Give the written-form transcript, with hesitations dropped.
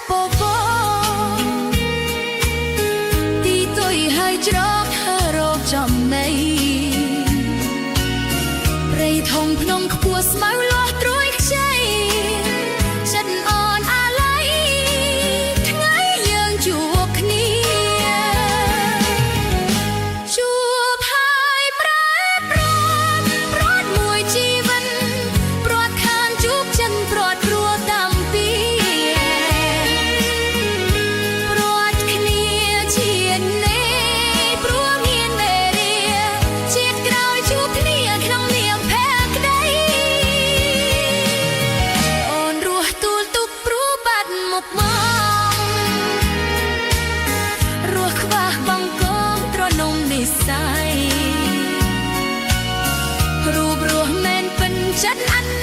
ពពទីទុយហើយច្រករកចំណៃព្រៃធំភ្នំខ្ពស់ស្មៅលាស់ត្រួយខ្ចីចិត្តអនអាឡ័យថ្ងៃយើងជួបគ្នាជួបហើយប្រែប្រួលព្រាត់មួយជីវិតព្រាត់ខានជួបចិនព្រាត់ព្រួលតាំងពីព្រាត់គ្នាជាតិនេះព្រោះមានមេរៀជាតិក្រោយជួបគ្នាក្នុងនាមភក្តីអូនរស់ទូលទុកព្រោះបាត់មុខមករស់ខ្វះបង្គំត្រនំនិស័យរូបរស់មែនពិនចិត្តអណ្